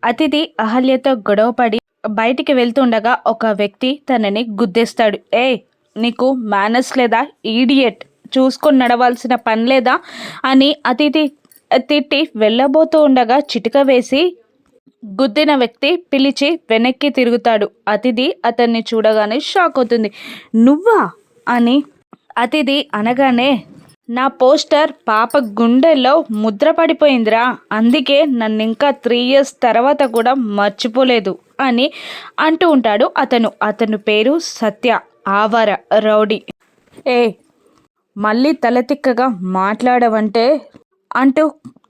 అతిథి అహల్యతో గొడవపడి బయటికి వెళ్తుండగా ఒక వ్యక్తి తనని గుద్దేస్తాడు. నీకు మేనర్స్ లేదా ఈడియట్, చూసుకొని నడవాల్సిన పని లేదా అని అతిథి తిట్టి వెళ్ళబోతూ ఉండగా చిటిక వేసి గుద్దిన వ్యక్తి పిలిచి వెనక్కి తిరుగుతాడు. అతిథి అతన్ని చూడగానే షాక్ అవుతుంది. నువ్వా అని అతిథి అనగానే, నా పోస్టర్ పాప గుండెల్లో ముద్ర పడిపోయిందిరా, అందుకే నన్ను ఇంకా 3 years తర్వాత కూడా మర్చిపోలేదు అని అంటూ ఉంటాడు. అతను పేరు సత్య, ఆవార రౌడీ. ఏ మళ్ళీ తలతిక్కగా మాట్లాడవంటే అంటూ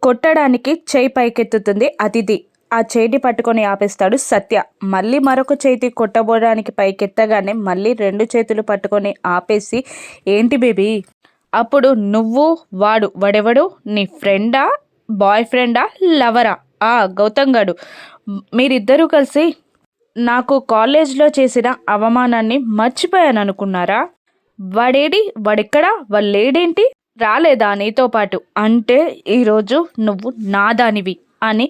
కొట్టడానికి చేయి పైకెత్తుతుంది అతిథి. ఆ చేతి పట్టుకొని ఆపేస్తాడు సత్య. మళ్ళీ మరొక చేతి కొట్టబోడానికి పైకెత్తగానే మళ్ళీ 2 చేతులు పట్టుకొని ఆపేసి, ఏంటి బేబీ, అప్పుడు నువ్వు వాడెవడు, నీ ఫ్రెండా, బాయ్ ఫ్రెండా, లవరా? గౌతమ్ గాడు, మీరిద్దరూ కలిసి నాకు కాలేజ్లో చేసిన అవమానాన్ని మర్చిపోయాను అనుకున్నారా? వాడెక్కడా, వాళ్ళేడేంటి, రాలేదా నీతో పాటు? అంటే ఈరోజు నువ్వు నాదానివి అని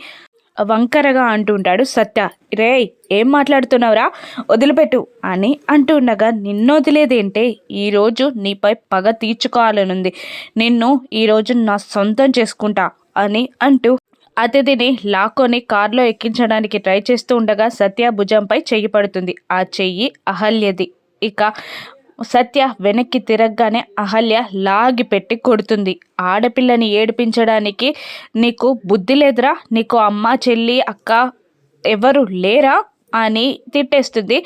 వంకరగా అంటుంటాడు సత్య. రేయ్, ఏం మాట్లాడుతున్నావురా, వదిలిపెట్టు అని అంటుండగా, నిన్ను వదిలేదేంటే, ఈరోజు నీపై పగ తీర్చుకోవాలనుంది, నిన్ను ఈరోజు నా సొంతం చేసుకుంటా అని అంటూ అతిథిని లాక్కొని కారులో ఎక్కించడానికి ట్రై చేస్తూ ఉండగా సత్య భుజంపై చెయ్యి పడుతుంది. ఆ చెయ్యి అహల్యది. ఇక సత్య వెనక్కి తిరగగానే అహల్య లాగి పెట్టి కొడుతుంది. ఆడపిల్లని ఏడిపించడానికి నీకు బుద్ధి లేదురా, నీకు అమ్మ, చెల్లి, అక్క ఎవరు లేరా అని తిట్టేస్తుంది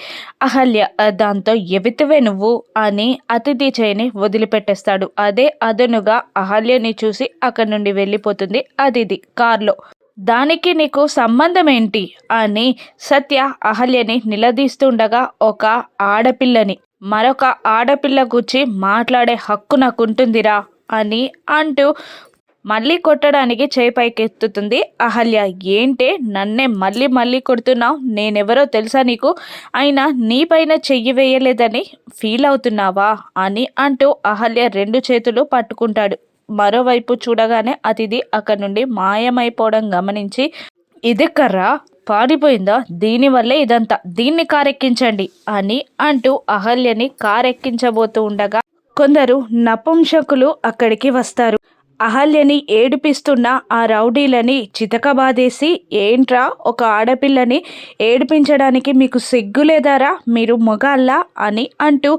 అహల్య. దాంతో ఎవితివే నువ్వు అని అతిథి చేయిని వదిలిపెట్టేస్తాడు. అదే అదనుగా అహల్యని చూసి అక్కడి నుండి వెళ్ళిపోతుంది అతిథి కార్లో. దానికి నీకు సంబంధం ఏంటి అని సత్య అహల్యని నిలదీస్తుండగా, ఒక ఆడపిల్లని మరొక ఆడపిల్ల గురించి మాట్లాడే హక్కు నాకుంటుందిరా అని అంటూ మళ్ళీ కొట్టడానికి చేయి పైకెత్తుతుంది అహల్య. ఏంటే నన్నే మళ్ళీ కొడుతున్నావు, నేనెవరో తెలుసా నీకు, అయినా నీపైన చెయ్యి వేయలేదని ఫీల్ అవుతున్నావా అని అంటూ అహల్య 2 చేతులు పట్టుకుంటాడు. మరోవైపు చూడగానే అతిథి అక్కడి నుండి మాయమైపోవడం గమనించి, ఇది కర్రా పారిపోయిందా, దీనివల్లే ఇదంతా, దీన్ని కారెక్కించండి అని అంటూ అహల్యని కారెక్కించబోతూ ఉండగా కొందరు నపుంసకులు అక్కడికి వస్తారు. అహల్యని ఏడిపిస్తున్న ఆ రౌడీలని చితకబాదేసి, ఏంట్రా ఒక ఆడపిల్లని ఏడిపించడానికి మీకు సిగ్గులేదారా, మీరు మొగాళ్ళా అని అంటూ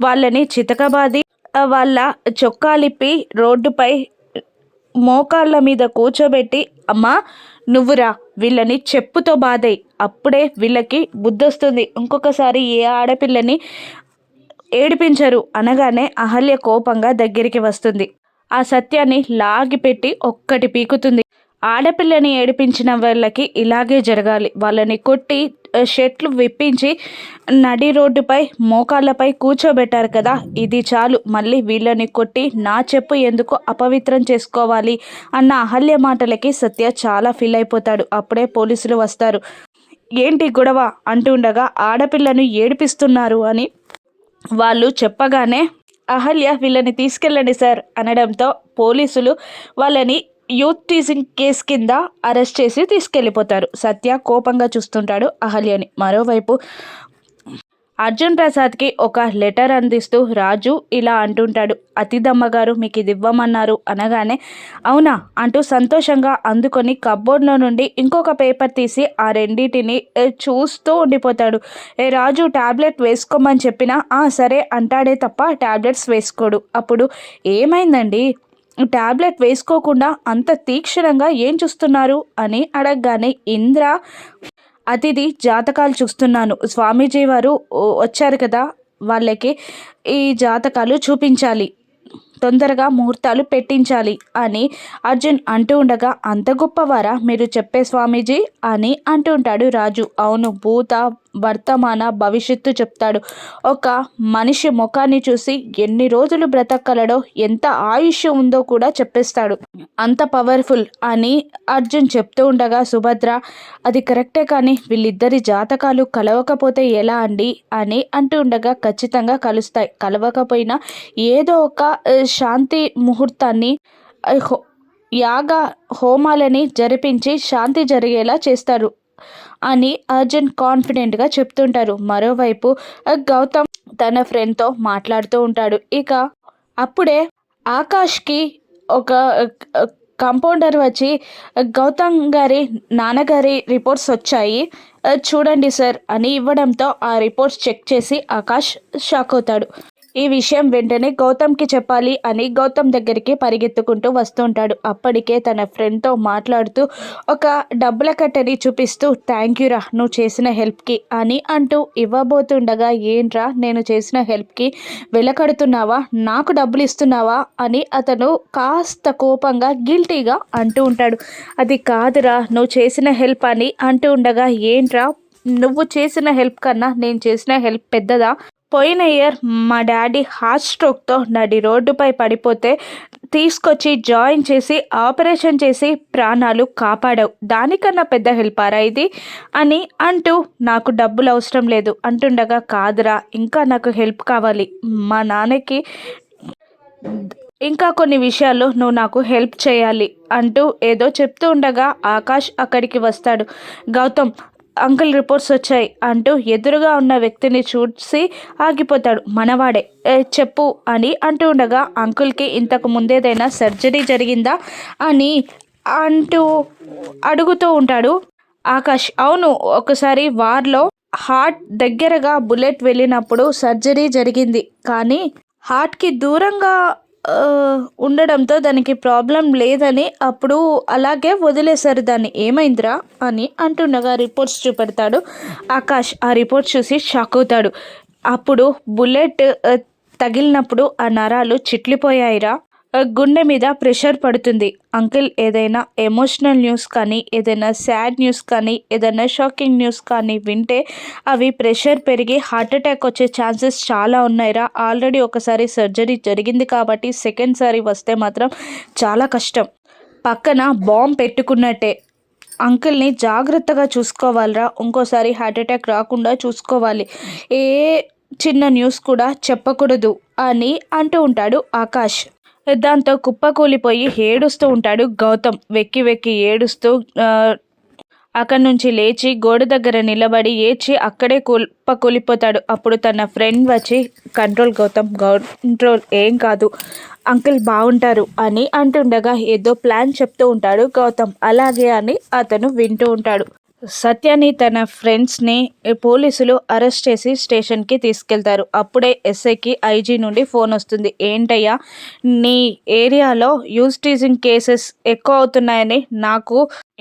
వాళ్ళని చితకబాది వాళ్ళ చొక్కాలిప్పి రోడ్డుపై మోకాళ్ళ మీద కూర్చోబెట్టి, అమ్మా నువ్వురా, వీళ్ళని చెప్పుతో బాధేయ్, అప్పుడే వీళ్ళకి బుద్ధొస్తుంది, ఇంకొకసారి ఏ ఆడపిల్లని ఏడిపించరు అనగానే అహల్య కోపంగా దగ్గరికి వస్తుంది. ఆ సత్యాన్ని లాగిపెట్టి ఒక్కటి పీకుతుంది. ఆడపిల్లని ఏడిపించిన వాళ్ళకి ఇలాగే జరగాలి, వాళ్ళని కొట్టి షర్ట్లు విప్పించి నడి రోడ్డుపై మోకాళ్ళపై కూర్చోబెట్టారు కదా, ఇది చాలు, మళ్ళీ వీళ్ళని కొట్టి నా చెప్పు ఎందుకు అపవిత్రం చేసుకోవాలి అన్న అహల్య మాటలకి సత్య చాలా ఫీల్ అయిపోతాడు. అప్పుడే పోలీసులు వస్తారు. ఏంటి గొడవ అంటుండగా, ఆడపిల్లను ఏడిపిస్తున్నారు అని వాళ్ళు చెప్పగానే అహల్య వీళ్ళని తీసుకెళ్ళండి సార్ అనడంతో పోలీసులు వాళ్ళని యూత్ టీజింగ్ కేసు కింద అరెస్ట్ చేసి తీసుకెళ్ళిపోతారు. సత్య కోపంగా చూస్తుంటాడు అహల్యని. మరోవైపు అర్జున్ ప్రసాద్కి ఒక లెటర్ అందిస్తూ రాజు ఇలా అంటుంటాడు, అతిథమ్మ గారు మీకు ఇది ఇవ్వమన్నారు అనగానే, అవునా అంటూ సంతోషంగా అందుకొని కబ్బోర్డ్లో నుండి ఇంకొక పేపర్ తీసి ఆ రెండింటిని చూస్తూ ఉండిపోతాడు. రాజు టాబ్లెట్ వేసుకోమని చెప్పినా సరే అంటాడే తప్ప టాబ్లెట్స్ వేసుకోడు. అప్పుడు ఏమైందండి, టాబ్లెట్ వేసుకోకుండా అంత తీక్షణంగా ఏం చూస్తున్నారు అని అడగగానే, ఇంద్ర అతిథి జాతకాలు చూస్తున్నాను, స్వామీజీ వారు వచ్చారు కదా, వాళ్ళకి ఈ జాతకాలు చూపించాలి, తొందరగా ముహూర్తాలు పెట్టించాలి అని అర్జున్ అంటూ ఉండగా, అంత గొప్పవారా మీరు చెప్పే స్వామీజీ అని అంటూ ఉంటాడు రాజు. అవును, భూత వర్తమాన భవిష్యత్తు చెప్తాడు. ఒక మనిషి ముఖాన్ని చూసి ఎన్ని రోజులు బ్రతకగలడో, ఎంత ఆయుష్ ఉందో కూడా చెప్పేస్తాడు, అంత పవర్ఫుల్ అని అర్జున్ చెప్తూ ఉండగా సుభద్ర, అది కరెక్టే కానీ వీళ్ళిద్దరి జాతకాలు కలవకపోతే ఎలా అండి అని అంటూ ఉండగా, ఖచ్చితంగా కలుస్తాయి, కలవకపోయినా ఏదో ఒక శాంతి ముహూర్తాన్ని యాగ హోమాలని జరిపించి శాంతి జరిగేలా చేస్తారు అని అర్జున్ కాన్ఫిడెంట్గా చెప్తుంటారు. మరోవైపు గౌతమ్ తన ఫ్రెండ్తో మాట్లాడుతూ ఉంటాడు. ఇక అప్పుడే ఆకాష్కి ఒక కంపౌండర్ వచ్చి గౌతమ్ గారి నాన్నగారి రిపోర్ట్స్ వచ్చాయి, చూడండి సార్ అని ఇవ్వడంతో ఆ రిపోర్ట్స్ చెక్ చేసి ఆకాష్ షాక్ అవుతాడు. ఈ విషయం వెంటనే గౌతమ్కి చెప్పాలి అని గౌతమ్ దగ్గరికి పరిగెత్తుకుంటూ వస్తుంటాడు. అప్పటికే తన ఫ్రెండ్తో మాట్లాడుతూ ఒక డబ్బుల కట్టని చూపిస్తూ థ్యాంక్ యూరా నువ్వు చేసిన హెల్ప్కి అని అంటూ ఇవ్వబోతుండగా, ఏంట్రా నేను చేసిన హెల్ప్కి వెలకడుతున్నావా, నాకు డబ్బులు ఇస్తున్నావా అని అతను కాస్త కోపంగా గిల్టీగా అంటూ ఉంటాడు. అది కాదురా నువ్వు చేసిన హెల్ప్ అని అంటూ ఉండగా, ఏంట్రా నువ్వు చేసిన హెల్ప్ కన్నా నేను చేసిన హెల్ప్ పెద్దదా? పోయిన ఇయర్ మా డాడీ హార్ట్ స్ట్రోక్తో నడి రోడ్డుపై పడిపోతే తీసుకొచ్చి జాయిన్ చేసి ఆపరేషన్ చేసి ప్రాణాలు కాపాడావు, దానికన్నా పెద్ద హెల్పారా ఇది అని అంటూ నాకు డబ్బులు అవసరం లేదు అంటుండగా, కాదురా ఇంకా నాకు హెల్ప్ కావాలి, మా నాన్నకి ఇంకా కొన్ని విషయాల్లో నువ్వు నాకు హెల్ప్ చేయాలి అంటూ ఏదో చెప్తూ ఉండగా ఆకాష్ అక్కడికి వస్తాడు. గౌతమ్ అంకుల్ రిపోర్ట్స్ వచ్చాయి అంటూ ఎదురుగా ఉన్న వ్యక్తిని చూసి ఆగిపోతాడు. మనవాడే, చెప్పు అని అంటూ ఉండగా, అంకుల్కి ఇంతకు ముందేదైనా సర్జరీ జరిగిందా అని అంటూ అడుగుతూ ఉంటాడు ఆకాష్. అవును, ఒకసారి వార్లో హార్ట్ దగ్గరగా బుల్లెట్ వెళ్ళినప్పుడు సర్జరీ జరిగింది, కానీ హార్ట్కి దూరంగా ఉండడంతో దానికి ప్రాబ్లం లేదని అప్పుడు అలాగే వదిలేశారు దాన్ని, ఏమైందిరా అని అంటుండగా రిపోర్ట్స్ చూపెడతాడు ఆకాష్. ఆ రిపోర్ట్స్ చూసి షాక్ అవుతాడు. అప్పుడు బుల్లెట్ తగిలినప్పుడు ఆ నరాలు చిట్లిపోయాయిరా, గుండె మీద ప్రెషర్ పడుతుంది. అంకిల్ ఏదైనా ఎమోషనల్ న్యూస్ కానీ, ఏదైనా సాడ్ న్యూస్ కానీ, ఏదైనా షాకింగ్ న్యూస్ కానీ వింటే అవి ప్రెషర్ పెరిగి హార్ట్ అటాక్ వచ్చే ఛాన్సెస్ చాలా ఉన్నాయిరా. ఆల్రెడీ ఒకసారి సర్జరీ జరిగింది కాబట్టి సెకండ్ సారి వస్తే మాత్రం చాలా కష్టం. పక్కన బాంబ్ పెట్టుకున్నట్టే. అంకుల్ని జాగ్రత్తగా చూసుకోవాలిరా, ఇంకోసారి హార్ట్ అటాక్ రాకుండా చూసుకోవాలి, ఏ చిన్న న్యూస్ కూడా చెప్పకూడదు అని అంటూ ఉంటాడు ఆకాష్. దాంతో కుప్పకూలిపోయి ఏడుస్తూ ఉంటాడు గౌతమ్. వెక్కి వెక్కి ఏడుస్తూ అక్కడి నుంచి లేచి గోడ దగ్గర నిలబడి ఏడ్చి అక్కడే కుప్పకూలిపోతాడు. అప్పుడు తన ఫ్రెండ్ వచ్చి, కంట్రోల్ గౌతమ్, కంట్రోల్, ఏం కాదు, అంకుల్ బాగుంటారు అని అంటుండగా ఏదో ప్లాన్ చెప్తూ ఉంటాడు గౌతమ్. అలాగే అని అతను వింటూ ఉంటాడు. సత్యాని తన ఫ్రెండ్స్ని పోలీసులు అరెస్ట్ చేసి స్టేషన్కి తీసుకెళ్తారు. అప్పుడే ఎస్ఐకి ఐజీ నుండి ఫోన్ వస్తుంది. ఏంటయ్యా, నీ ఏరియాలో యూజ్ టీజింగ్ కేసెస్ ఎక్కువ అవుతున్నాయని నాకు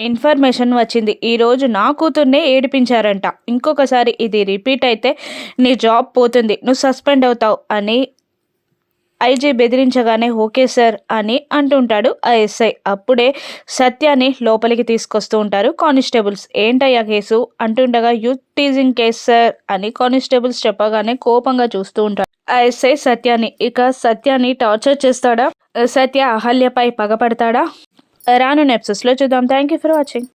ఇన్ఫర్మేషన్ వచ్చింది. ఈరోజు నా కూతుర్నే ఏడిపించారంట, ఇంకొకసారి ఇది రిపీట్ అయితే నీ జాబ్ పోతుంది, నువ్వు సస్పెండ్ అవుతావు అని ఐజీ బెదిరించగానే ఓకే సార్ అని అంటుంటాడు ఆ ఎస్ఐ. అప్పుడే సత్యాన్ని లోపలికి తీసుకొస్తూ ఉంటారు కానిస్టేబుల్స్. ఏంటయ్యా కేసు అంటుండగా, యూత్ టీజింగ్ కేసు సార్ అని కానిస్టేబుల్స్ చెప్పగానే కోపంగా చూస్తూ ఉంటారు ఆ ఎస్ఐ సత్యాన్ని. ఇక సత్యాన్ని టార్చర్ చేస్తాడా, సత్య అహల్యపై పగపడతాడా, రాను ఎపిసోడ్స్లో చూద్దాం. Thank you for watching.